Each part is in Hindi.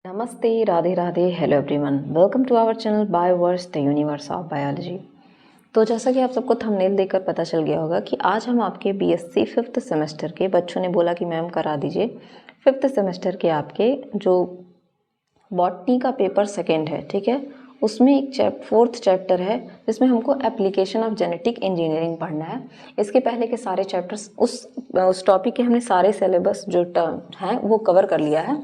नमस्ते, Radhe Radhe, hello everyone, welcome to our channel Bioverse the universe of biology. तो जैसा कि आप सबको थंबनेल देखकर पता चल गया होगा कि आज हम आपके बीएससी 5th सेमेस्टर के बच्चों ने बोला कि मैम करा दीजिए 5th सेमेस्टर के आपके जो बॉटनी का पेपर सेकेंड है, ठीक है, उसमें एक 4th चैप्टर है जिसमें हमको एप्लीकेशन ऑफ जेनेटिक इंजीनियरिंग पढ़ना है। इसके पहले के सारे चैप्टर्स उस टॉपिक के हमने सारे सिलेबस जो टर्म हैं वो कवर कर लिया है।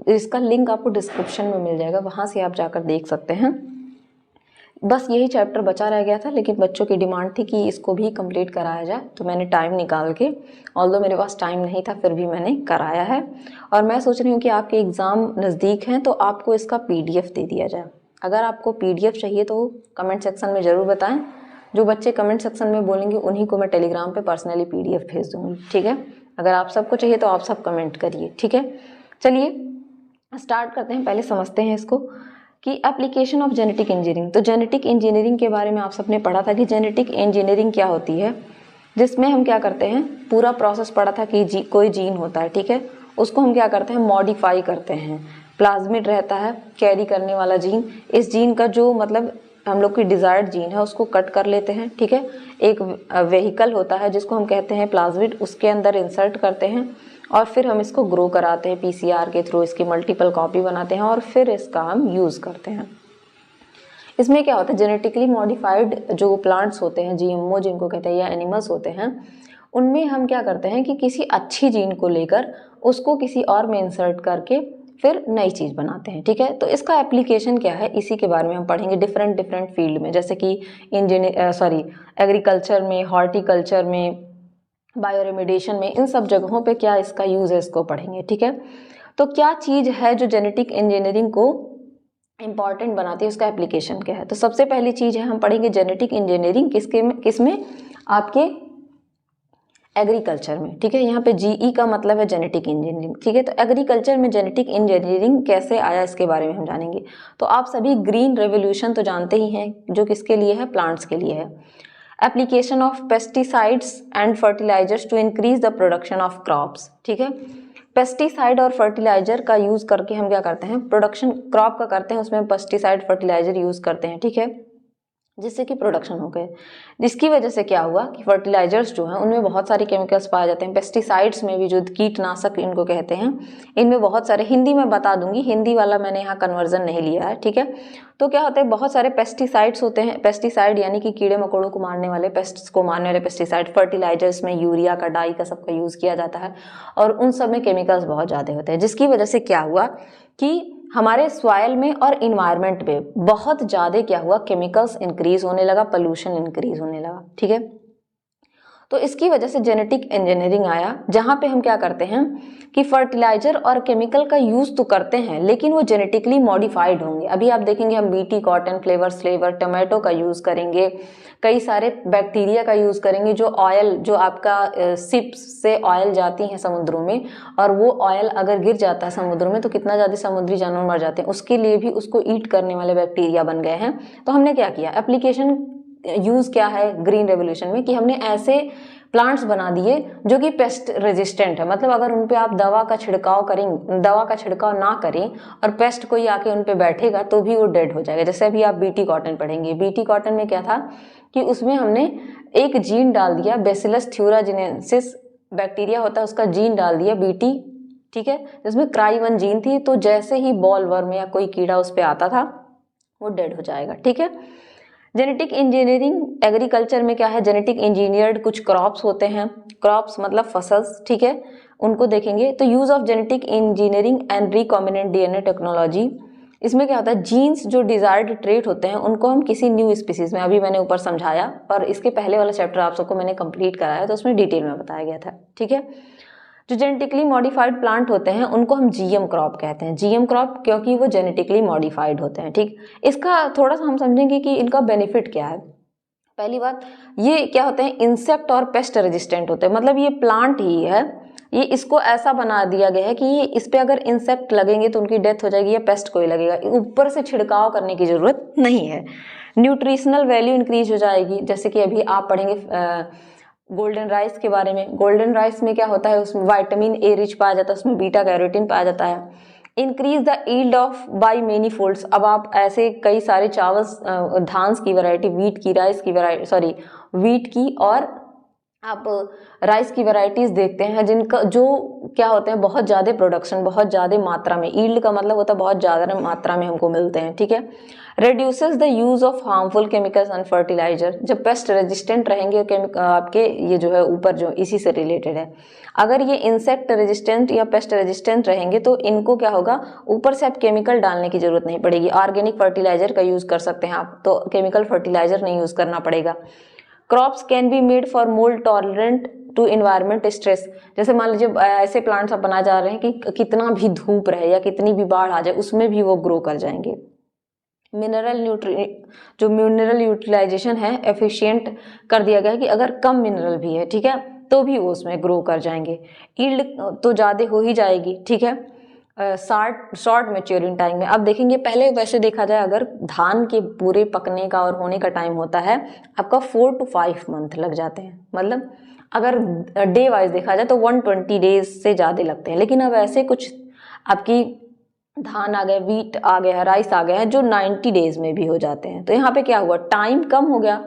इसका लिंक आपको डिस्क्रिप्शन में मिल जाएगा, वहाँ से आप जाकर देख सकते हैं। बस यही चैप्टर बचा रह गया था, लेकिन बच्चों की डिमांड थी कि इसको भी कंप्लीट कराया जाए, तो मैंने टाइम निकाल के, ऑल्दो मेरे पास टाइम नहीं था फिर भी मैंने कराया है। और मैं सोच रही हूँ कि आपके एग्ज़ाम नज़दीक हैं तो आपको इसका PDF दे दिया जाए। अगर आपको PDF चाहिए तो कमेंट सेक्शन में ज़रूर बताएँ। जो बच्चे कमेंट सेक्शन में बोलेंगे उन्हीं को मैं टेलीग्राम पर पर्सनली PDF भेज दूँगी, ठीक है। अगर आप सबको चाहिए तो आप सब कमेंट करिए, ठीक है। चलिए स्टार्ट करते हैं। पहले समझते हैं इसको कि एप्लीकेशन ऑफ जेनेटिक इंजीनियरिंग। तो जेनेटिक इंजीनियरिंग के बारे में आप सबने पढ़ा था कि जेनेटिक इंजीनियरिंग क्या होती है, जिसमें हम क्या करते हैं, पूरा प्रोसेस पढ़ा था कि कोई जीन होता है, ठीक है, उसको हम क्या करते हैं, मॉडिफाई करते हैं। प्लाज्मिड रहता है कैरी करने वाला जीन, इस जीन का जो मतलब हम लोग की डिजायर्ड जीन है उसको कट कर लेते हैं, ठीक है। एक वेहिकल होता है जिसको हम कहते हैं प्लाज्मिड, उसके अंदर इंसर्ट करते हैं और फिर हम इसको ग्रो कराते हैं PCR के थ्रू, इसकी मल्टीपल कॉपी बनाते हैं और फिर इसका हम यूज़ करते हैं। इसमें क्या होता है, जेनेटिकली मॉडिफाइड जो प्लांट्स होते हैं, GMO जिनको कहते हैं, या एनिमल्स होते हैं, उनमें हम क्या करते हैं कि किसी अच्छी जीन को लेकर उसको किसी और में इंसर्ट करके फिर नई चीज़ बनाते हैं, ठीक है। तो इसका एप्लीकेशन क्या है, इसी के बारे में हम पढ़ेंगे डिफरेंट फील्ड में, जैसे कि एग्रीकल्चर में, हॉर्टिकल्चर में, बायो रेमिडिएशन में, इन सब जगहों पे क्या इसका यूज़ है इसको पढ़ेंगे, ठीक है। तो क्या चीज़ है जो जेनेटिक इंजीनियरिंग को इम्पॉर्टेंट बनाती है, उसका एप्लीकेशन क्या है। तो सबसे पहली चीज़ है, हम पढ़ेंगे जेनेटिक इंजीनियरिंग किसमें, आपके एग्रीकल्चर में, ठीक है। यहाँ पे GE का मतलब है जेनेटिक इंजीनियरिंग, ठीक है। तो एग्रीकल्चर में जेनेटिक इंजीनियरिंग कैसे आया इसके बारे में हम जानेंगे। तो आप सभी ग्रीन रेवोल्यूशन तो जानते ही हैं, जो किसके लिए है, प्लांट्स के लिए है। Application of pesticides and fertilizers to increase the production of crops, ठीक है। पेस्टिसाइड और फर्टिलाइजर का यूज करके हम क्या करते हैं, प्रोडक्शन क्रॉप का करते हैं, उसमें हम पेस्टिसाइड फर्टिलाइजर यूज करते हैं, ठीक है, जिससे कि प्रोडक्शन हो गए। जिसकी वजह से क्या हुआ कि फर्टिलाइजर्स जो हैं उनमें बहुत सारे केमिकल्स पाए जाते हैं, पेस्टिसाइड्स में भी, जो कीटनाशक इनको कहते हैं, इनमें बहुत सारे, हिंदी में बता दूंगी, हिंदी वाला मैंने यहाँ कन्वर्जन नहीं लिया है, ठीक है। तो क्या होता है, बहुत सारे पेस्टिसाइड्स होते हैं, पेस्टिसाइड यानी कि कीड़े मकोड़ों को मारने वाले, पेस्ट्स को मारने वाले पेस्टिसाइड। फर्टिलाइजर्स में यूरिया का, डाई का, सबका यूज़ किया जाता है और उन सब में केमिकल्स बहुत ज़्यादा होते हैं, जिसकी वजह से क्या हुआ कि हमारे सॉइल में और इन्वायरमेंट में बहुत ज़्यादा क्या हुआ, केमिकल्स इंक्रीज होने लगा, पोल्यूशन इंक्रीज होने लगा, ठीक है। तो इसकी वजह से जेनेटिक इंजीनियरिंग आया, जहाँ पे हम क्या करते हैं कि फर्टिलाइजर और केमिकल का यूज़ तो करते हैं लेकिन वो जेनेटिकली मॉडिफाइड होंगे। अभी आप देखेंगे हम BT कॉटन, फ्लेवर टोमेटो का यूज़ करेंगे, कई सारे बैक्टीरिया का यूज़ करेंगे, जो ऑयल, जो आपका शिप्स से ऑयल जाती हैं समुद्रों में, और वो ऑयल अगर गिर जाता है समुद्र में तो कितना ज़्यादा समुद्री जानवर मर जाते हैं, उसके लिए भी उसको ईट करने वाले बैक्टीरिया बन गए हैं। तो हमने क्या किया, एप्लीकेशन यूज़ क्या है ग्रीन रेवोल्यूशन में, कि हमने ऐसे प्लांट्स बना दिए जो कि पेस्ट रेजिस्टेंट है, मतलब अगर उन पे आप दवा का छिड़काव ना करें और पेस्ट कोई आके उन पे बैठेगा तो भी वो डेड हो जाएगा। जैसे अभी आप BT कॉटन पढ़ेंगे, BT कॉटन में क्या था कि उसमें हमने एक जीन डाल दिया, बेसिलस थ्यूराजिनेसिस बैक्टीरिया होता है, उसका जीन डाल दिया BT, ठीक है, जिसमें क्राई1 जीन थी। तो जैसे ही बॉल वर्म या कोई कीड़ा उस पर आता था वो डेड हो जाएगा, ठीक है। जेनेटिक इंजीनियरिंग एग्रीकल्चर में क्या है, जेनेटिक इंजीनियर्ड कुछ क्रॉप्स होते हैं, क्रॉप्स मतलब फसल्स, ठीक है, उनको देखेंगे। तो use of genetic engineering and recombinant DNA technology, इसमें क्या होता है, जीन्स जो डिजायर्ड ट्रेट होते हैं उनको हम किसी न्यू स्पीसीज में, अभी मैंने ऊपर समझाया और इसके पहले वाला चैप्टर आप सबको मैंने कंप्लीट कराया तो उसमें डिटेल में बताया गया था, ठीक है। जो जेनेटिकली मॉडिफाइड प्लांट होते हैं उनको हम GM क्रॉप कहते हैं, GM क्रॉप क्योंकि वो जेनेटिकली मॉडिफाइड होते हैं, ठीक। इसका थोड़ा सा हम समझेंगे कि इनका बेनिफिट क्या है। पहली बात, ये क्या होते हैं, इंसेक्ट और पेस्ट रेजिस्टेंट होते हैं, मतलब ये प्लांट ही है, ये इसको ऐसा बना दिया गया है कि ये इस पे अगर इंसेक्ट लगेंगे तो उनकी डेथ हो जाएगी, या पेस्ट कोई लगेगा, ऊपर से छिड़काव करने की जरूरत नहीं है। न्यूट्रिशनल वैल्यू इंक्रीज हो जाएगी, जैसे कि अभी आप पढ़ेंगे गोल्डन राइस के बारे में। गोल्डन राइस में क्या होता है, उसमें विटामिन A रिच पाया जाता है, उसमें बीटा कैरोटीन पाया जाता है। Increase the yield of by many folds. अब आप ऐसे कई सारे चावल धान की वैरायटी, वीट की, राइस की वैरायटी, सॉरी वीट की और आप राइस की वैरायटीज देखते हैं जिनका जो क्या होते हैं बहुत ज़्यादा प्रोडक्शन, बहुत ज़्यादा मात्रा में, यील्ड का मतलब होता है बहुत ज़्यादा मात्रा में हमको मिलते हैं, ठीक है। Reduces the use of harmful chemicals and fertiliser. जब पेस्ट रेजिस्टेंट रहेंगे आपके, ये जो है ऊपर जो इसी से रिलेटेड है, अगर ये इंसेक्ट रेजिस्टेंट या पेस्ट रेजिस्टेंट रहेंगे तो इनको क्या होगा, ऊपर से आप केमिकल डालने की जरूरत नहीं पड़ेगी, ऑर्गेनिक फर्टिलाइजर का यूज कर सकते हैं आप, तो केमिकल फर्टिलाइजर नहीं यूज करना पड़ेगा। Crops can be made for mould tolerant to environment stress. जैसे मान लीजिए ऐसे प्लांट्स आप बनाए जा रहे हैं कि कितना भी धूप रहे या कितनी भी बाढ़ आ जाए उसमें भी वो ग्रो कर जाएंगे। जो मिनरल यूटिलाइजेशन है एफिशिएंट कर दिया गया है कि अगर कम मिनरल भी है, ठीक है, तो भी वो उसमें ग्रो कर जाएंगे। यील्ड तो ज़्यादा हो ही जाएगी, ठीक है। शॉर्ट मैच्योरिंग टाइम में अब देखेंगे, पहले वैसे देखा जाए अगर धान के पूरे पकने का और होने का टाइम होता है आपका 4 to 5 मंथ लग जाते हैं, मतलब अगर डे वाइज देखा जाए तो 120 डेज से ज़्यादा लगते हैं। लेकिन अब ऐसे कुछ आपकी धान आ गए, वीट आ गया, राइस आ गया है जो 90 डेज में भी हो जाते हैं। तो यहाँ पे क्या हुआ, टाइम कम हो गया,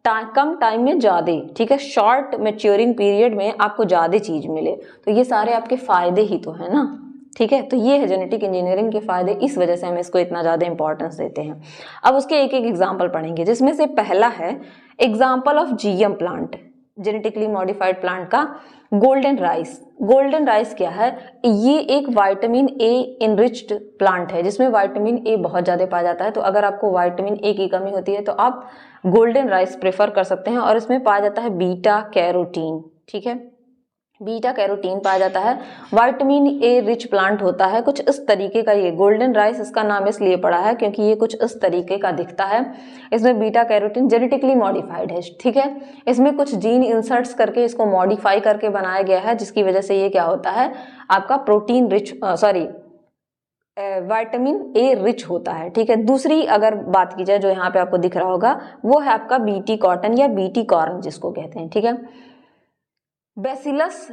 कम टाइम में ज़्यादा, ठीक है, शॉर्ट मैच्योरिंग पीरियड में आपको ज़्यादा चीज़ मिले, तो ये सारे आपके फायदे ही तो है ना, ठीक है। तो ये है जेनेटिक इंजीनियरिंग के फायदे, इस वजह से हम इसको इतना ज़्यादा इंपॉर्टेंस देते हैं। अब उसके एक एक एग्जाम्पल पढ़ेंगे, जिसमें से पहला है example of GM plant, genetically modified plant का गोल्डन राइस। गोल्डन राइस क्या है, ये एक विटामिन ए इनरिच्ड प्लांट है जिसमें विटामिन ए बहुत ज़्यादा पाया जाता है। तो अगर आपको विटामिन ए की कमी होती है तो आप गोल्डन राइस प्रेफर कर सकते हैं, और इसमें पाया जाता है बीटा कैरोटीन, ठीक है, बीटा कैरोटीन पाया जाता है। विटामिन ए रिच प्लांट होता है कुछ इस तरीके का, ये गोल्डन राइस इसका नाम इसलिए पड़ा है क्योंकि ये कुछ इस तरीके का दिखता है। इसमें बीटा कैरोटीन जेनेटिकली मॉडिफाइड है, ठीक है, इसमें कुछ जीन इंसर्ट्स करके इसको मॉडिफाई करके बनाया गया है, जिसकी वजह से ये क्या होता है आपका protein rich, sorry vitamin A rich होता है, ठीक है। दूसरी अगर बात की जाए जो यहाँ पे आपको दिख रहा होगा वो है आपका बीटी कॉटन या बीटी कॉर्न जिसको कहते हैं, ठीक है। Bacillus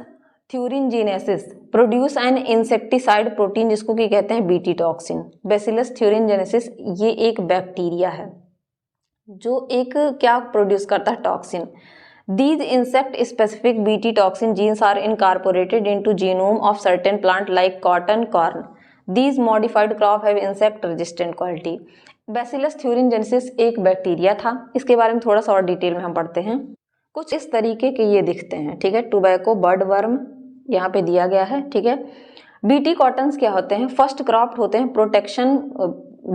thuringiensis produce an insecticide protein जिसको कि कहते हैं बीटी टॉक्सिन। बैसिलस थ्यूरिनजेनेसिस ये एक बैक्टीरिया है जो एक क्या प्रोड्यूस करता है, toxin. These insect specific BT toxin genes are incorporated into genome of certain plant like cotton, corn. These modified crop have insect resistant quality. Bacillus thuringiensis एक बैक्टीरिया था, इसके बारे में थोड़ा सा और डिटेल में हम पढ़ते हैं। कुछ इस तरीके के ये दिखते हैं, ठीक है, टोबैको बर्ड वर्म यहाँ पे दिया गया है, ठीक है। बीटी कॉटन्स क्या होते हैं, फर्स्ट क्रॉप होते हैं, प्रोटेक्शन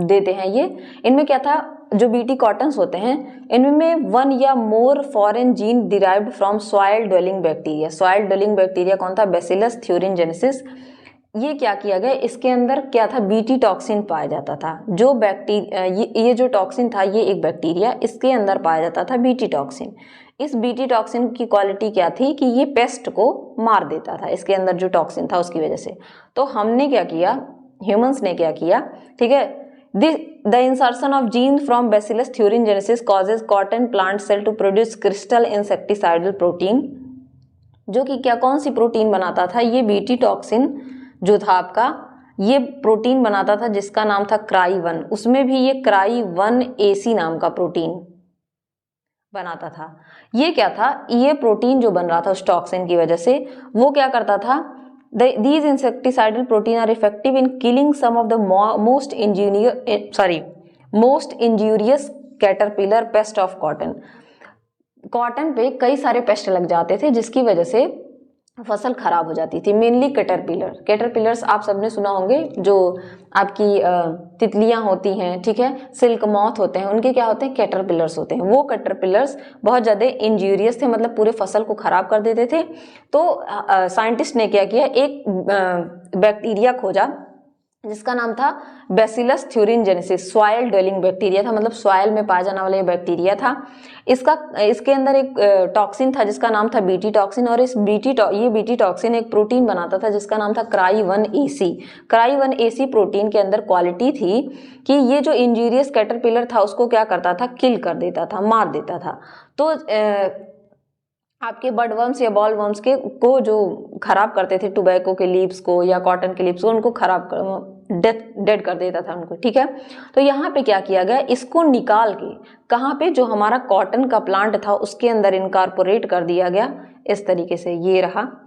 देते हैं ये। इनमें क्या था, जो बीटी कॉटन्स होते हैं इनमें 1 या more foreign gene derived from soil dwelling bacteria. Soil dwelling bacteria कौन था, बैसिलस थ्यूरिनजेनेसिस। ये क्या किया गया, इसके अंदर क्या था, बीटी टॉक्सिन पाया जाता था। जो बैक्टीरिया ये जो टॉक्सिन था ये एक बैक्टीरिया, इसके अंदर पाया जाता था बीटी टॉक्सिन। इस बीटी टॉक्सिन की क्वालिटी क्या थी कि ये पेस्ट को मार देता था, इसके अंदर जो टॉक्सिन था उसकी वजह से। तो हमने क्या किया, ह्यूमंस ने क्या किया, ठीक है, the insertion of gene from Bacillus thuringiensis causes cotton plant cell to produce crystal insecticidal protein, जो कि क्या कौन सी प्रोटीन बनाता था, ये बीटी टॉक्सिन जो था आपका ये प्रोटीन बनाता था जिसका नाम था क्राई-1। उसमें भी ये क्राई-1AC नाम का प्रोटीन बनाता था। ये क्या था, ये प्रोटीन जो बन रहा था उस टॉक्सिन की वजह से, वो क्या करता था, these insecticidal protein are effective in killing some of the most injurious caterpillar pest of cotton. Cotton पे कई सारे पेस्ट लग जाते थे जिसकी वजह से फसल खराब हो जाती थी। मेनली कैटरपिलर्स आप सबने सुना होंगे, जो आपकी तितलियां होती हैं, ठीक है, सिल्क मॉथ होते हैं, उनके क्या होते हैं, कैटरपिलर्स होते हैं। वो कैटरपिलर्स बहुत ज़्यादा इंजूरियस थे, मतलब पूरे फसल को खराब कर देते थे। तो साइंटिस्ट ने क्या किया, एक बैक्टीरिया खोजा जिसका नाम था bacillus thuringiensis. Soil dwelling bacteria था, मतलब सॉइल में पाया जाने वाला ये बैक्टीरिया था। इसके अंदर एक टॉक्सिन था जिसका नाम था बीटी टॉक्सिन, और ये बीटी टॉक्सिन एक प्रोटीन बनाता था जिसका नाम था क्राई-1AC। क्राई-1AC प्रोटीन के अंदर क्वालिटी थी कि ये जो इंजीरियस कैटरपिलर था उसको क्या करता था, किल कर देता था, मार देता था। तो आपके बर्ड वर्म्स या बॉल वर्म्स को जो खराब करते थे, टोबैको के लीव्स को या कॉटन के लीव्स को, उनको खराब डेड कर देता था उनको, ठीक है। तो यहाँ पे क्या किया गया, इसको निकाल के कहाँ पे, जो हमारा कॉटन का प्लांट था उसके अंदर इनकॉर्पोरेट कर दिया गया। इस तरीके से ये रहा,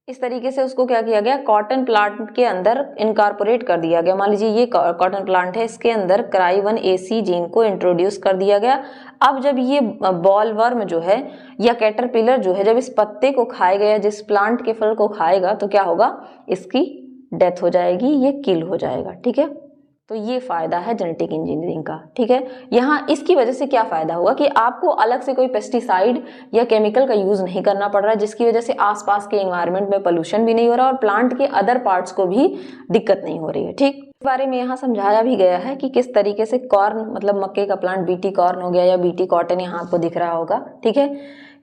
इस तरीके से उसको क्या किया गया, कॉटन प्लांट के अंदर इनकॉर्पोरेट कर दिया गया। मान लीजिए ये कॉटन प्लांट है, इसके अंदर CRY1AC जीन को इंट्रोड्यूस कर दिया गया। अब जब ये बॉल वर्म जो है या कैटरपिलर जो है, जब इस पत्ते को खाएगा, जिस प्लांट के फल को खाएगा, तो क्या होगा, इसकी डेथ हो जाएगी, ये किल हो जाएगा, ठीक है। तो ये फायदा है जेनेटिक इंजीनियरिंग का, ठीक है। यहाँ इसकी वजह से क्या फायदा हुआ कि आपको अलग से कोई पेस्टिसाइड या केमिकल का यूज नहीं करना पड़ रहा है, जिसकी वजह से आसपास के एनवायरनमेंट में पोल्यूशन भी नहीं हो रहा और प्लांट के अदर पार्ट्स को भी दिक्कत नहीं हो रही है, ठीक। इस बारे में यहाँ समझाया भी गया है कि किस तरीके से कॉर्न, मतलब मक्के का प्लांट बीटी कॉर्न हो गया या बीटी कॉटन, यहाँ आपको दिख रहा होगा, ठीक है।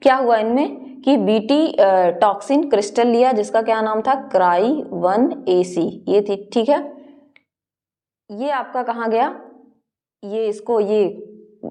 क्या हुआ इनमें कि बीटी टॉक्सिन क्रिस्टल लिया, जिसका क्या नाम था, CRY1AC, ये थी, ठीक है। ये आपका कहाँ गया, ये इसको ये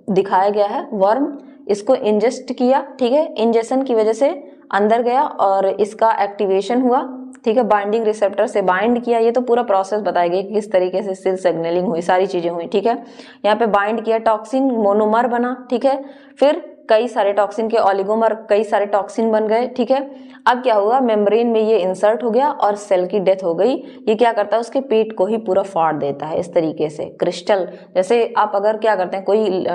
दिखाया गया है वर्म, इसको इंजेस्ट किया, ठीक है। इंजेक्शन की वजह से अंदर गया और इसका एक्टिवेशन हुआ, ठीक है, बाइंडिंग रिसेप्टर से बाइंड किया। ये तो पूरा प्रोसेस बताया गया कि किस तरीके से सेल सिग्नलिंग हुई, सारी चीजें हुई, ठीक है। यहाँ पे बाइंड किया, टॉक्सिन मोनोमर बना, ठीक है। फिर कई सारे टॉक्सिन के ऑलिगोमर, कई सारे टॉक्सिन बन गए, ठीक है। अब क्या हुआ, मेम्ब्रेन में ये इंसर्ट हो गया और सेल की डेथ हो गई। ये क्या करता है, उसके पेट को ही पूरा फाड़ देता है इस तरीके से। क्रिस्टल, जैसे आप अगर क्या करते हैं, कोई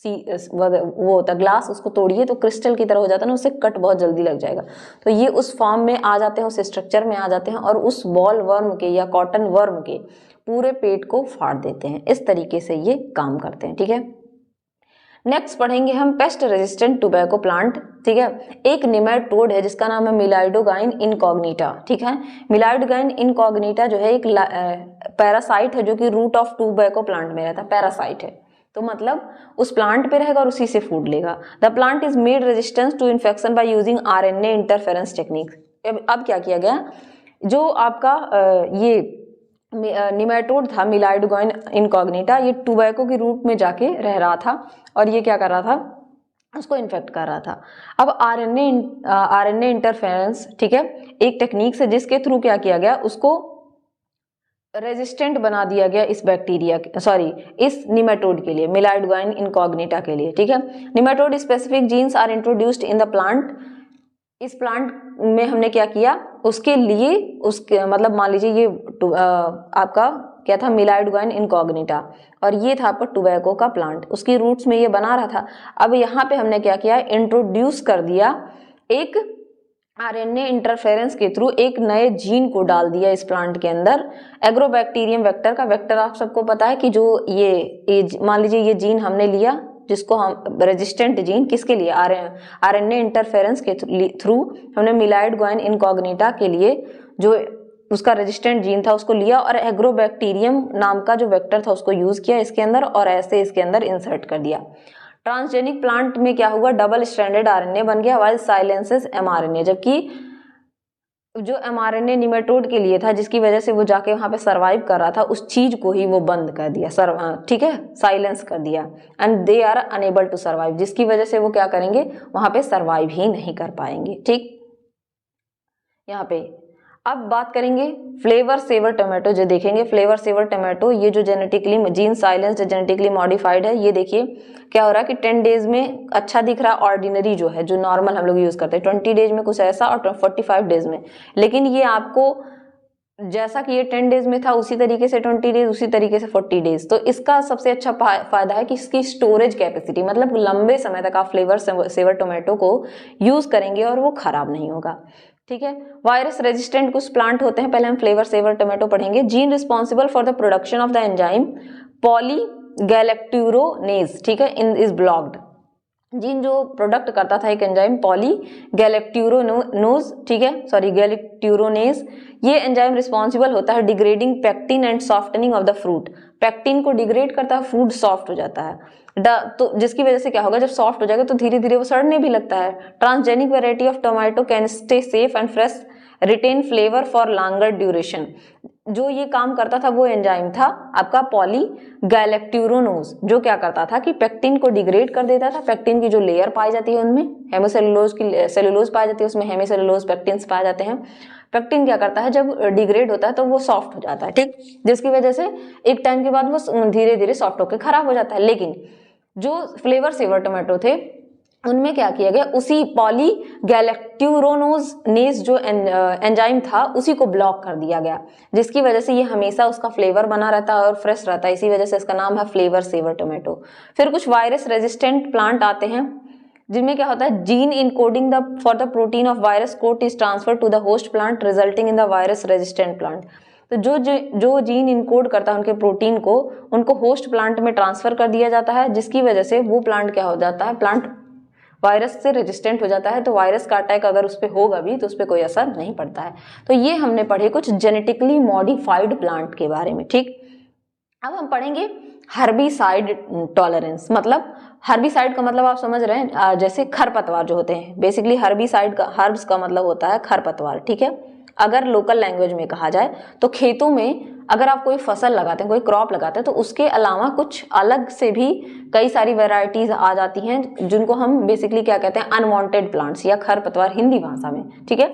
वो होता ग्लास, उसको तोड़िए तो क्रिस्टल की तरह हो जाता है ना, उससे कट बहुत जल्दी लग जाएगा। तो ये उस फॉर्म में आ जाते हैं, उस स्ट्रक्चर में आ जाते हैं और उस बॉल वर्म के या कॉटन वर्म के पूरे पेट को फाड़ देते हैं। इस तरीके से ये काम करते हैं, ठीक है। नेक्स्ट पढ़ेंगे हम पेस्ट रेजिस्टेंट टोबैको प्लांट, ठीक है। एक निमेटोड है जिसका नाम है मिलाइडोगाइन इनकॉग्निटा, ठीक है। मिलाइडोगाइन इनकॉग्निटा जो है एक पैरासाइट है जो कि रूट ऑफ टोबैको प्लांट में रहता है, पैरासाइट है, तो मतलब उस प्लांट पे रहेगा और उसी से फूड लेगा। The plant is made resistance to infection by using RNA interference technique. अब क्या किया गया, जो आपका ये निमेटोड था मिलाइडोगाइन इनकॉग्निटा, ये टोबैको के रूट में जाके रह रहा था और ये क्या कर रहा था, उसको इन्फेक्ट कर रहा था। अब RNA इंटरफेरेंस, ठीक है, एक टेक्निक से जिसके थ्रू क्या किया गया, उसको रेजिस्टेंट बना दिया गया इस बैक्टीरिया, इस निमेटोड के लिए, मिलाइडोगाइन इनकॉग्निटा के लिए, ठीक है। Nematode specific genes are introduced in the plant. इस प्लांट में हमने क्या किया, उसके लिए उसके मतलब मान लीजिए ये आपका क्या था, मिलाइडोगाइन इनकॉग्निटा, और ये था आपका टोबैको का प्लांट, उसकी रूट्स में ये बना रहा था। अब यहाँ पे हमने क्या किया, इंट्रोड्यूस कर दिया एक RNA इंटरफेरेंस के थ्रू एक नए जीन को डाल दिया इस प्लांट के अंदर। एग्रोबैक्टीरियम वेक्टर का वेक्टर आप सबको पता है कि जो ये मान लीजिए ये जीन हमने लिया, जिसको हम रेजिस्टेंट जीन, किसके लिए, RNA इंटरफेरेंस के थ्रू हमने मिलाइडोगाइन इनकॉग्निटा के लिए जो उसका रेजिस्टेंट जीन था उसको लिया और एग्रोबैक्टीरियम नाम का जो वेक्टर था उसको यूज किया इसके अंदर और ऐसे इसके अंदर इंसर्ट कर दिया। ट्रांसजेनिक प्लांट में क्या हुआ, डबल स्ट्रैंडेड RNA बन गया, वाइल साइलेंसेस mRNA, जबकि जो mRNA निमेटोड के लिए था, जिसकी वजह से वो जाके वहां पे सरवाइव कर रहा था, उस चीज को ही वो बंद कर दिया, ठीक है, साइलेंस कर दिया। And they are unable to survive, जिसकी वजह से वो क्या करेंगे, वहां पे सरवाइव ही नहीं कर पाएंगे, ठीक। यहाँ पे अब बात करेंगे फ्लेवर सेवर टोमेटो, जो देखेंगे फ्लेवर सेवर टोमेटो, ये जो genetically gene silence genetically modified है। ये देखिए क्या हो रहा है कि 10 डेज में अच्छा दिख रहा है, ऑर्डिनरी जो है, जो नॉर्मल हम लोग यूज करते हैं, 20 डेज में कुछ ऐसा और 45 डेज में। लेकिन ये आपको जैसा कि ये 10 डेज में था उसी तरीके से 20 डेज, उसी तरीके से 40 डेज। तो इसका सबसे अच्छा फायदा है कि इसकी स्टोरेज कैपेसिटी, मतलब लंबे समय तक आप फ्लेवर सेवर टोमेटो को यूज करेंगे और वो खराब नहीं होगा, ठीक है। वायरस रेजिस्टेंट कुछ प्लांट होते हैं, पहले हम फ्लेवर सेवर टोमेटो पढ़ेंगे। Gene responsible for the production of the enzyme polygalacturonase, ठीक है, इन इज ब्लॉक्ड। जीन जो प्रोडक्ट करता था एक एंजाइम पॉलीगैलेक्टूरोनोज, ठीक है, गैलेक्टूरोनेज, ये एंजाइम रिस्पॉन्सिबल होता है degrading pectin and softening of the fruit. Pectin को डिग्रेड करता है, फ्रूट सॉफ्ट हो जाता है, तो जिसकी वजह से क्या होगा, जब सॉफ्ट हो जाएगा तो धीरे धीरे वो सड़ने भी लगता है। Transgenic variety of tomato can stay safe and fresh retain flavour for longer duration. जो ये काम करता था वो एंजाइम था आपका पॉलीगैलेक्ट्यूरोनोज, जो क्या करता था कि पेक्टिन को डिग्रेड कर देता था। पेक्टिन की जो लेयर पाई जाती है उनमें हेमिसेलुलोज की सेलुलोज पाई जाती है, उसमें हेमिसेलुलोज पेक्टिन्स पाए जाते हैं। पेक्टिन क्या करता है, जब डिग्रेड होता है तो वो सॉफ्ट हो जाता है, ठीक, जिसकी वजह से एक टाइम के बाद वो धीरे धीरे सॉफ्ट होकर खराब हो जाता है। लेकिन जो फ्लेवर सेवर टोमेटो थे उनमें क्या किया गया, उसी पॉलीगैलेक्ट्यूरोनोज जो एंजाइम था उसी को ब्लॉक कर दिया गया, जिसकी वजह से ये हमेशा उसका फ्लेवर बना रहता है और फ्रेश रहता है। इसी वजह से इसका नाम है फ्लेवर सेवर टोमेटो। फिर कुछ वायरस रेजिस्टेंट प्लांट आते हैं जिनमें क्या होता है, gene encoding the for the protein of virus coat is transfer to the host plant resulting in the virus resistant plant. तो जो जीन इनकोड करता है उनके प्रोटीन को, उनको होस्ट प्लांट में ट्रांसफर कर दिया जाता है, जिसकी वजह से वो प्लांट क्या हो जाता है, प्लांट वायरस से रेजिस्टेंट हो जाता है। तो वायरस का अटैक अगर उस पर होगा भी तो उस पर कोई असर नहीं पड़ता है। तो ये हमने पढ़े कुछ जेनेटिकली मॉडिफाइड प्लांट के बारे में, ठीक। अब हम पढ़ेंगे हर्बिसाइड टॉलरेंस। मतलब हर्बिसाइड का मतलब आप समझ रहे हैं, जैसे खरपतवार जो होते हैं, बेसिकली हर्बिसाइड का, हर्ब्स का मतलब होता है खरपतवार, ठीक है। अगर लोकल लैंग्वेज में कहा जाए तो खेतों में अगर आप कोई फसल लगाते हैं, कोई क्रॉप लगाते हैं, तो उसके अलावा कुछ अलग से भी कई सारी वैरायटीज आ जाती हैं जिनको हम बेसिकली क्या कहते हैं, अनवांटेड प्लांट्स या खरपतवार हिंदी भाषा में, ठीक है।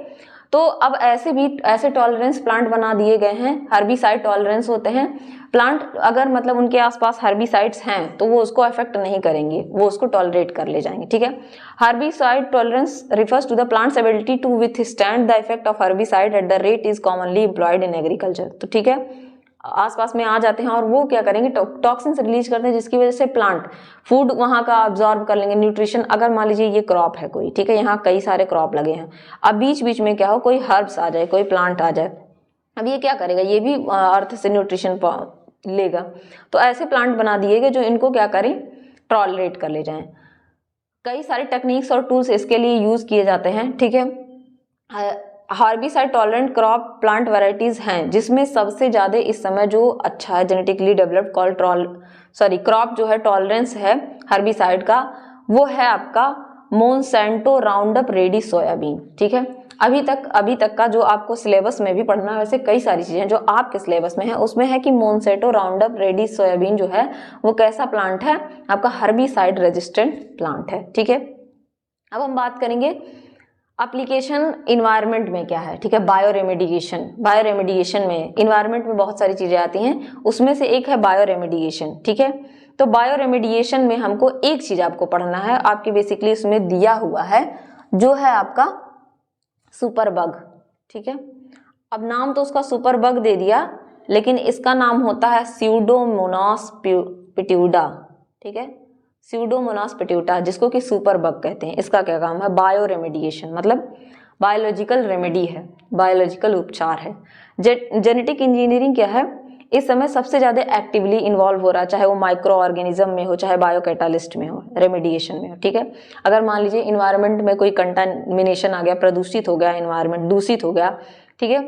तो अब ऐसे टॉलरेंस प्लांट बना दिए गए हैं, हर्बिसाइड टॉलरेंस होते हैं प्लांट। अगर मतलब उनके आसपास हर्बिसाइड्स हैं तो वो उसको अफेक्ट नहीं करेंगे, वो उसको टॉलरेट कर ले जाएंगे, ठीक है। Herbicide tolerance refers to the plant's ability to withstand the effect of herbicide at the rate is commonly employed in agriculture. तो ठीक है, आसपास में आ जाते हैं और वो क्या करेंगे, टॉक्सिन्स रिलीज करते हैं, जिसकी वजह से प्लांट फूड वहां का अब्जॉर्ब कर लेंगे, न्यूट्रिशन। अगर मान लीजिए ये क्रॉप है कोई, ठीक है, यहाँ कई सारे क्रॉप लगे हैं, अब बीच बीच में क्या हो, कोई हर्ब्स आ जाए, कोई प्लांट आ जाए, अब ये क्या करेगा, ये भी अर्थ से न्यूट्रिशन लेगा। तो ऐसे प्लांट बना दिए गए जो इनको क्या करें, टॉलरेट कर ले जाएं। कई सारे टेक्निक्स और टूल्स इसके लिए यूज किए जाते हैं, ठीक है। Herbicide tolerant crop plant varieties हैं, जिसमें सबसे ज्यादा इस समय जो अच्छा है जेनेटिकली डेवलप्ड क्रॉप जो है टॉलरेंस है हर्बिसाइड का, वो है आपका मोनसेंटो राउंडअप रेडी सोयाबीन, ठीक है। अभी तक का जो आपको सिलेबस में भी पढ़ना है, वैसे कई सारी चीजें जो आपके सिलेबस में है उसमें है कि मोनसेंटो राउंडअप रेडी सोयाबीन जो है वो कैसा प्लांट है, आपका हर्बिसाइड रेजिस्टेंट प्लांट है, ठीक है। अब हम बात करेंगे एप्लीकेशन इन्वायरमेंट में क्या है, ठीक है। बायोरेमेडिएशन में इन्वायरमेंट में बहुत सारी चीजें आती हैं, उसमें से एक है बायोरेमेडिएशन, ठीक है। तो बायोरेमेडिएशन में हमको एक चीज आपको पढ़ना है, आपकी बेसिकली उसमें दिया हुआ है जो है आपका सुपर बग, ठीक है। अब नाम तो उसका सुपर बग दे दिया, लेकिन इसका नाम होता है स्यूडोमोनास पिट्यूडा, ठीक है, स्यूडोमोनास पिट्यूडा, जिसको कि सुपर बग कहते हैं। इसका क्या काम है, बायोरेमेडिएशन, मतलब बायोलॉजिकल रेमेडी है, बायोलॉजिकल उपचार है। जेनेटिक इंजीनियरिंग क्या है, इस समय सबसे ज्यादा एक्टिवली इन्वॉल्व हो रहा है, चाहे वो माइक्रो ऑर्गेनिज्म में हो, चाहे बायोकैटालिस्ट में हो, रेमेडिएशन में हो, ठीक है। अगर मान लीजिए इन्वायरमेंट में कोई कंटामिनेशन आ गया, प्रदूषित हो गया इन्वायरमेंट, दूषित हो गया, ठीक है,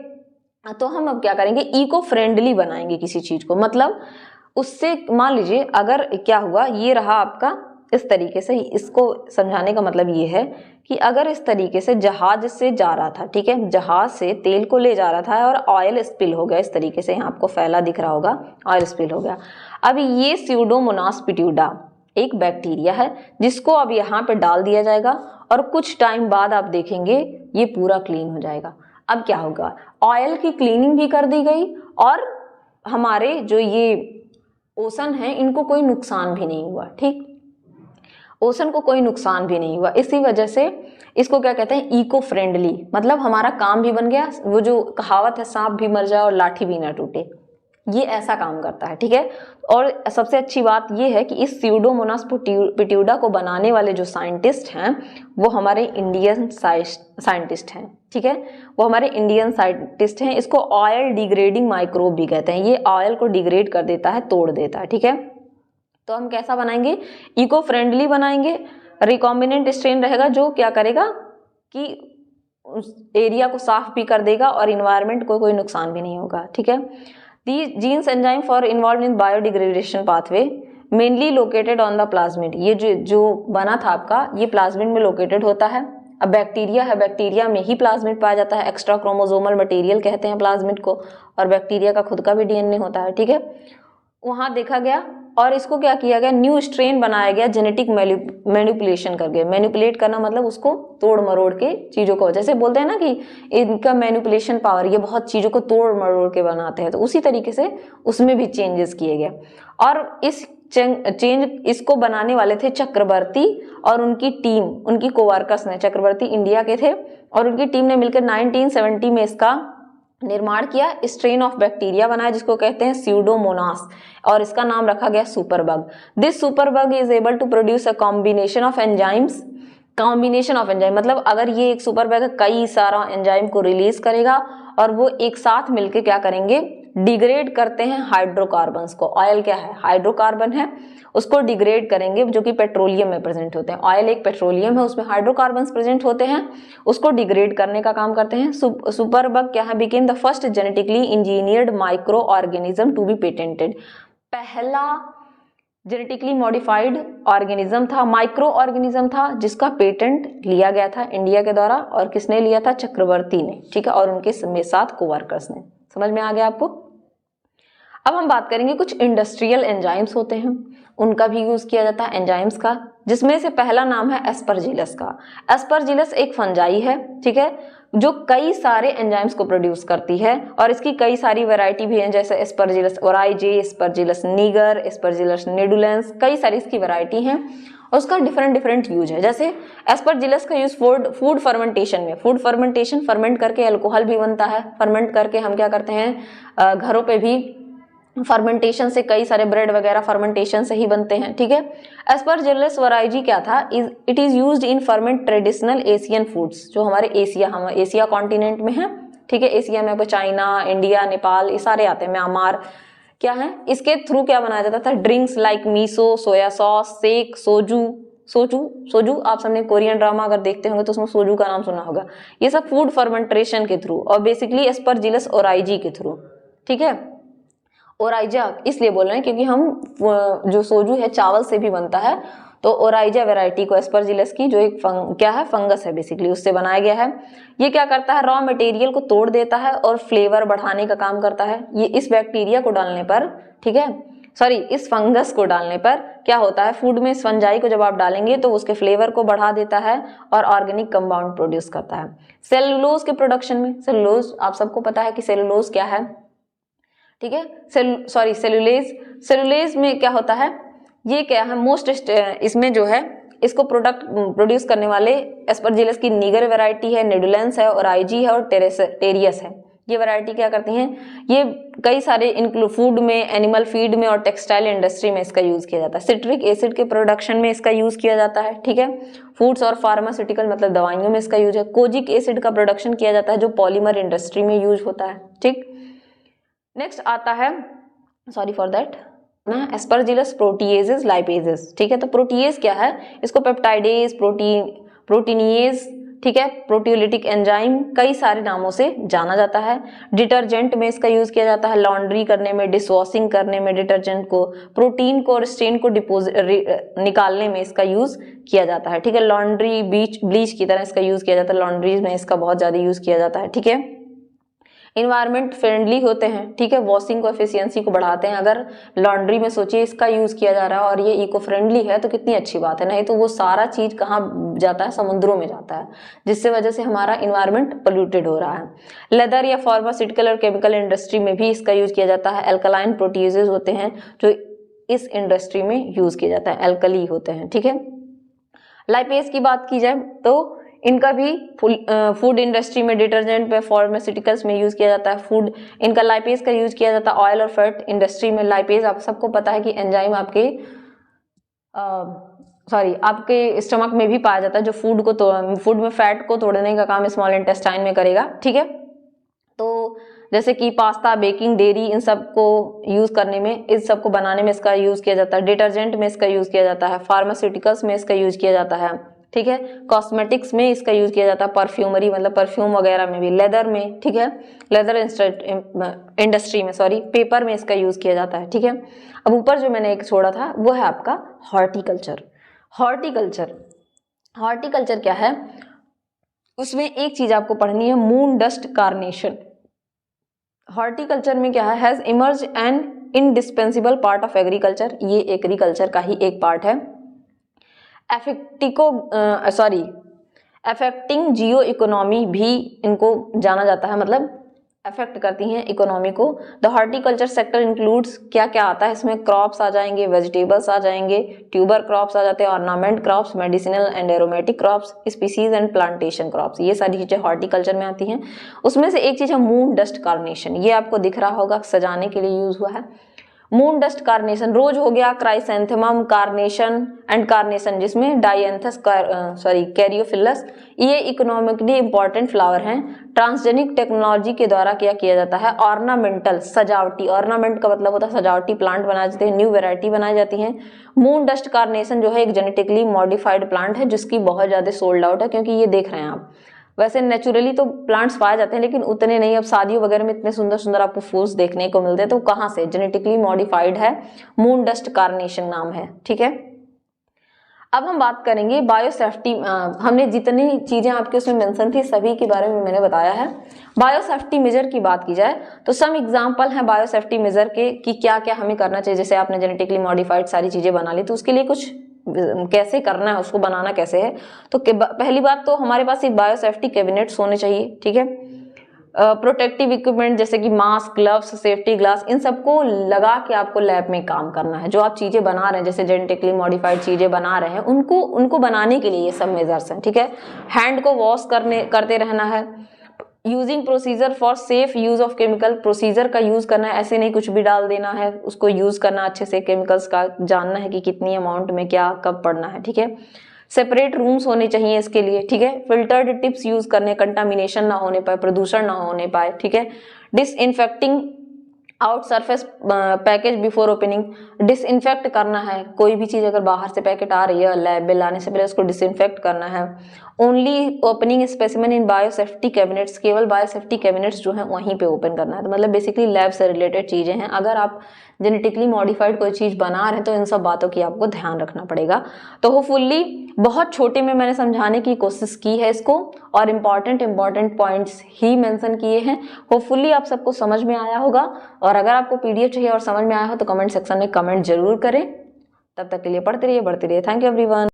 तो हम अब क्या करेंगे, इको फ्रेंडली बनाएंगे किसी चीज को। मतलब उससे मान लीजिए अगर क्या हुआ, ये रहा आपका इस तरीके से, इसको समझाने का मतलब ये है कि अगर इस तरीके से जहाज से जा रहा था, ठीक है, जहाज से तेल को ले जा रहा था और ऑयल स्पिल हो गया, इस तरीके से यहाँ आपको फैला दिख रहा होगा, ऑयल स्पिल हो गया। अब ये स्यूडोमोनास पिट्यूडा एक बैक्टीरिया है जिसको अब यहाँ पे डाल दिया जाएगा और कुछ टाइम बाद आप देखेंगे ये पूरा क्लीन हो जाएगा। अब क्या होगा, ऑयल की क्लीनिंग भी कर दी गई और हमारे जो ये ओशन है इनको कोई नुकसान भी नहीं हुआ, ठीक, ओशन को कोई नुकसान भी नहीं हुआ। इसी वजह से इसको क्या कहते हैं, इको फ्रेंडली, मतलब हमारा काम भी बन गया। वो जो कहावत है, सांप भी मर जाए और लाठी भी ना टूटे, ये ऐसा काम करता है, ठीक है। और सबसे अच्छी बात ये है कि इस स्यूडोमोनास पिट्यूडा को बनाने वाले जो साइंटिस्ट हैं वो हमारे इंडियन साइंटिस्ट हैं, ठीक है, वो हमारे इंडियन साइंटिस्ट हैं। इसको ऑयल डिग्रेडिंग माइक्रोब भी कहते हैं, ये ऑयल को डिग्रेड कर देता है, तोड़ देता है, ठीक है। तो हम कैसा बनाएंगे, इको फ्रेंडली बनाएंगे। रिकॉम्बिनेंट स्ट्रेन रहेगा जो क्या करेगा कि उस एरिया को साफ भी कर देगा और इन्वायरमेंट को कोई नुकसान भी नहीं होगा, ठीक है। The genes enzyme for involve in biodegradation pathway mainly located on the plasmid, ये जो बना था आपका, ये प्लाज्मिड में लोकेटेड होता है। अब बैक्टीरिया है, बैक्टीरिया में ही प्लाज्मिड पाया जाता है, एक्स्ट्रा क्रोमोसोमल मटेरियल कहते हैं प्लाज्मिड को, और बैक्टीरिया का खुद का भी डीएनए होता है, ठीक है। वहां देखा गया और इसको क्या किया गया, न्यू स्ट्रेन बनाया गया जेनेटिक मैनिपुलेशन करके। मैनिपुलेट करना मतलब उसको तोड़ मरोड़ के चीजों को, जैसे बोलते हैं ना कि इनका मैनिपुलेशन पावर, ये बहुत चीजों को तोड़ मरोड़ के बनाते हैं, तो उसी तरीके से उसमें भी चेंजेस किए गए। और इस चेंज इसको बनाने वाले थे चक्रवर्ती और उनकी टीम, उनकी कोवर्कर्स ने। चक्रवर्ती इंडिया के थे और उनकी टीम ने मिलकर 1970 में इसका निर्माण किया, स्ट्रेन ऑफ बैक्टीरिया बनाया जिसको कहते हैं स्यूडोमोनास, और इसका नाम रखा गया superbug. This superbug is able to produce a combination of enzymes. Combination of enzyme मतलब अगर ये एक सुपरबग कई सारा एंजाइम को रिलीज करेगा और वो एक साथ मिलके क्या करेंगे, डिग्रेड करते हैं हाइड्रोकार्बन्स को। ऑयल क्या है, हाइड्रोकार्बन है, उसको डिग्रेड करेंगे जो कि पेट्रोलियम में प्रेजेंट होते हैं। ऑयल एक पेट्रोलियम है, उसमें हाइड्रोकार्बन्स प्रेजेंट होते हैं, उसको डिग्रेड करने का काम करते हैं। सुपरबग क्या है, became the first genetically engineered microorganism to be patented. पहला जेनेटिकली मॉडिफाइड ऑर्गेनिज्म था, माइक्रो ऑर्गेनिज्म था जिसका पेटेंट लिया गया था इंडिया के द्वारा। और किसने लिया था, चक्रवर्ती ने, ठीक है, और उनके साथ कोवर्कर्स ने। समझ में आ गया आपको। अब हम बात करेंगे कुछ इंडस्ट्रियल एंजाइम्स होते हैं, उनका भी यूज किया जाता है एंजाइम्स का, जिसमें से पहला नाम है एस्परजिलस का। एस्परजिलस एक फंजाई है, ठीक है, जो कई सारे एंजाइम्स को प्रोड्यूस करती है और इसकी कई सारी वैरायटी भी हैं, जैसे एस्परजिलस ओराइजे, एस्परजिलस निगर, एस्परजिलस निडुलेंस, कई सारी इसकी वैरायटी हैं और उसका डिफरेंट यूज है। जैसे एस्परजिलस का यूज फूड फर्मेंटेशन में, फूड फर्मेंटेशन, फर्मेंट करके अल्कोहल भी बनता है, फर्मेंट करके हम क्या करते हैं, घरों पे भी फर्मेंटेशन से कई सारे ब्रेड वगैरह फर्मेंटेशन से ही बनते हैं, ठीक है। एस्परजिलस ओराइजी क्या था, it is used in ferment traditional Asian foods, जो हमारे हम एशिया कॉन्टिनेंट में है, ठीक है। एशिया में चाइना, इंडिया, नेपाल, ये सारे आते हैं, म्यांमार क्या है, इसके थ्रू क्या बनाया जाता था, drinks like miso, soya sauce, sake, soju आप सबने कोरियन ड्रामा अगर देखते होंगे तो उसमें सोजू का नाम सुना होगा। ये सब फूड फर्मेंटेशन के थ्रू और बेसिकली एस्परजिलस ओराइजी के थ्रू, ठीक है। ओराइजा इसलिए बोल रहे हैं क्योंकि हम जो सोजू है चावल से भी बनता है, तो ओराइजा वैरायटी को एस्परजिलस की, जो एक क्या है, फंगस है बेसिकली, उससे बनाया गया है। ये क्या करता है, रॉ मटेरियल को तोड़ देता है और फ्लेवर बढ़ाने का काम करता है। ये इस बैक्टीरिया को डालने पर, ठीक है, सॉरी इस फंगस को डालने पर क्या होता है, फूड में इस फंजाई को जब आप डालेंगे तो उसके फ्लेवर को बढ़ा देता है और ऑर्गेनिक कंपाउंड प्रोड्यूस करता है। सेलुलोज के प्रोडक्शन में, सेलुलोज आप सबको पता है कि सेलुलोज क्या है, ठीक है, सेलुलेज में क्या होता है, ये क्या है, मोस्ट इसमें जो है इसको प्रोडक्ट प्रोड्यूस करने वाले एस्परजिलस की निगर वैरायटी है, निडुलेंस है, ओराइजी है और टेरियस है। ये वैरायटी क्या करती हैं, ये कई सारे इंक्लूड फूड में, एनिमल फीड में और टेक्सटाइल इंडस्ट्री में इसका यूज किया जाता है। सिट्रिक एसिड के प्रोडक्शन में इसका यूज किया जाता है, ठीक है। फूड्स और फार्मास्यूटिकल मतलब दवाइयों में इसका यूज है। कोजिक एसिड का प्रोडक्शन किया जाता है जो पॉलीमर इंडस्ट्री में यूज होता है, ठीक। नेक्स्ट आता है, sorry for that, Aspergillus proteases lipases, ठीक है। तो प्रोटीएज क्या है, इसको पेप्टाइडेज, प्रोटीनिएज, ठीक है, प्रोटियोलिटिक एंजाइम, कई सारे नामों से जाना जाता है। डिटर्जेंट में इसका यूज किया जाता है, लॉन्ड्री करने में, डिशवॉशिंग करने में डिटर्जेंट को, प्रोटीन को और स्टेन को निकालने में इसका यूज किया जाता है, ठीक है। लॉन्ड्री ब्लीच की तरह इसका यूज किया जाता है, लॉन्ड्रीज में इसका बहुत ज्यादा यूज किया जाता है, ठीक है। इन्वायरमेंट फ्रेंडली होते हैं, ठीक है, वॉशिंग को एफिशिएंसी को बढ़ाते हैं। अगर लॉन्ड्री में सोचिए इसका यूज किया जा रहा है और ये इको फ्रेंडली है तो कितनी अच्छी बात है, नहीं तो वो सारा चीज कहाँ जाता है, समुद्रों में जाता है, जिससे वजह से हमारा इन्वायरमेंट पोल्यूटेड हो रहा है। लेदर या फार्मास्यूटिकल और केमिकल इंडस्ट्री में भी इसका यूज किया जाता है। एल्कलाइन प्रोटीजेज होते हैं जो इस इंडस्ट्री में यूज किया जाता है, एल्कली होते हैं, ठीक है। लाइपेज की बात की जाए तो इनका भी फूड इंडस्ट्री में, डिटर्जेंट में, फार्मास्यूटिकल्स में यूज किया जाता है। फूड इनका लाइपेज का यूज किया जाता है। ऑयल और फैट इंडस्ट्री में लाइपेज, आप सबको पता है कि एंजाइम आपके आपके स्टमक में भी पाया जाता है, जो फूड में फैट को तोड़ने का काम स्मॉल इंटेस्टाइन में करेगा, ठीक है। तो जैसे कि पास्ता, बेकिंग, डेयरी, इन सब को यूज करने में, इस सब को बनाने में इसका यूज किया जाता है। डिटर्जेंट में इसका यूज किया जाता है, फार्मास्यूटिकल्स में इसका यूज किया जाता है, ठीक है। कॉस्मेटिक्स में इसका यूज किया जाता है, परफ्यूमरी मतलब परफ्यूम वगैरह में भी, लेदर में, ठीक है, लेदर इंडस्ट्री में, सॉरी, पेपर में इसका यूज किया जाता है, ठीक है। अब ऊपर जो मैंने एक छोड़ा था वो है आपका हॉर्टिकल्चर। हॉर्टिकल्चर क्या है, उसमें एक चीज आपको पढ़नी है, मून डस्ट कार्नेशन। हॉर्टिकल्चर में क्या है, has emerge an indispensable part of agriculture, ये एग्रीकल्चर का ही एक पार्ट है। अफेक्टिंग जियो इकोनॉमी भी इनको जाना जाता है, मतलब अफेक्ट करती हैं इकोनॉमी को। द हॉर्टिकल्चर सेक्टर इंक्लूड्स, क्या क्या आता है इसमें, क्रॉप्स आ जाएंगे, वेजिटेबल्स आ जाएंगे, ट्यूबर क्रॉप्स आ जाते हैं, ornament crops, medicinal and aromatic crops, species and plantation crops, ये सारी चीजें हॉर्टिकल्चर में आती हैं। उसमें से एक चीज है मून डस्ट कार्नेशन, ये आपको दिख रहा होगा, सजाने के लिए यूज हुआ है। मून डस्ट कार्नेशन, रोज हो गया, क्राइसेंथेमम, कार्नेशन एंड कार्नेशन जिसमें डायंथस कैरियोफिलस, ये इकोनॉमिकली इंपॉर्टेंट फ्लावर हैं। ट्रांसजेनिक टेक्नोलॉजी के द्वारा क्या किया जाता है, ऑर्नामेंटल, सजावटी, ऑर्नामेंट का मतलब होता है सजावटी, प्लांट बनाए जाते हैं, न्यू वेराइटी बनाई जाती है। मून डस्ट कार्नेशन जो है एक जेनेटिकली मॉडिफाइड प्लांट है जिसकी बहुत ज्यादा सोल्ड आउट है, क्योंकि ये देख रहे हैं आप, वैसे नेचुरली तो प्लांट्स पाए जाते हैं लेकिन उतने नहीं। अब शादियों वगैरह में इतने सुंदर सुंदर आपको फूल्स देखने को मिलते हैं, तो कहाँ से, जेनेटिकली मॉडिफाइड है, मून डस्ट कार्नेशन नाम है, ठीक है। अब हम बात करेंगे बायोसेफ्टी, हमने जितनी चीजें आपके उसमें मेंशन थी सभी के बारे में मैंने बताया है। बायोसेफ्टी मेजर की बात की जाए तो सम एग्जांपल है बायोसेफ्टी मेजर के कि क्या क्या हमें करना चाहिए। जैसे आपने जेनेटिकली मॉडिफाइड सारी चीजें बना ली तो उसके लिए कुछ कैसे करना है, उसको बनाना कैसे है। तो पहली बात तो हमारे पास एक बायोसेफ्टी कैबिनेट्स होने चाहिए, ठीक है। प्रोटेक्टिव इक्विपमेंट जैसे कि मास्क, ग्लव्स, सेफ्टी ग्लास, इन सबको लगा के आपको लैब में काम करना है। जो आप चीजें बना रहे हैं, जैसे जेनेटिकली मॉडिफाइड चीजें बना रहे हैं, उनको बनाने के लिए ये सब मेजर्स हैं, ठीक है। हैंड को वॉश करते रहना है। Using procedure for safe use of chemical, procedure का यूज करना है, ऐसे नहीं कुछ भी डाल देना है, उसको यूज करना अच्छे से, केमिकल्स का जानना है कि कितनी अमाउंट में क्या कब पड़ना है, ठीक है। सेपरेट रूम्स होने चाहिए इसके लिए, ठीक है। फिल्टर्ड टिप्स यूज करने, कंटामिनेशन ना होने पाए, प्रदूषण ना होने पाए, ठीक है। Disinfecting out surface package before opening, disinfect करना है, कोई भी चीज अगर बाहर से पैकेट आ रही है लैब में लाने से पहले उसको डिसइंफेक्ट करना है। ओनली ओपनिंग स्पेसिमेन इन बायोसेफ्टी कैबिनेट्स, केवल बायोसेफ्टी कैबिनेट्स जो है वहीं पे ओपन करना है। तो मतलब बेसिकली लैब से रिलेटेड चीजें हैं। अगर आप जेनेटिकली मॉडिफाइड कोई चीज बना रहे हैं तो इन सब बातों की आपको ध्यान रखना पड़ेगा। तो होपफुली बहुत छोटे में मैंने समझाने की कोशिश की है इसको, और इम्पॉर्टेंट पॉइंट्स ही मेंशन किए हैं। होपफुली आप सबको समझ में आया होगा, और अगर आपको पीडीएफ चाहिए और समझ में आया हो तो कमेंट सेक्शन में कमेंट जरूर करें। तब तक के लिए पढ़ते रहिए, बढ़ते रहिए। Thank you everyone.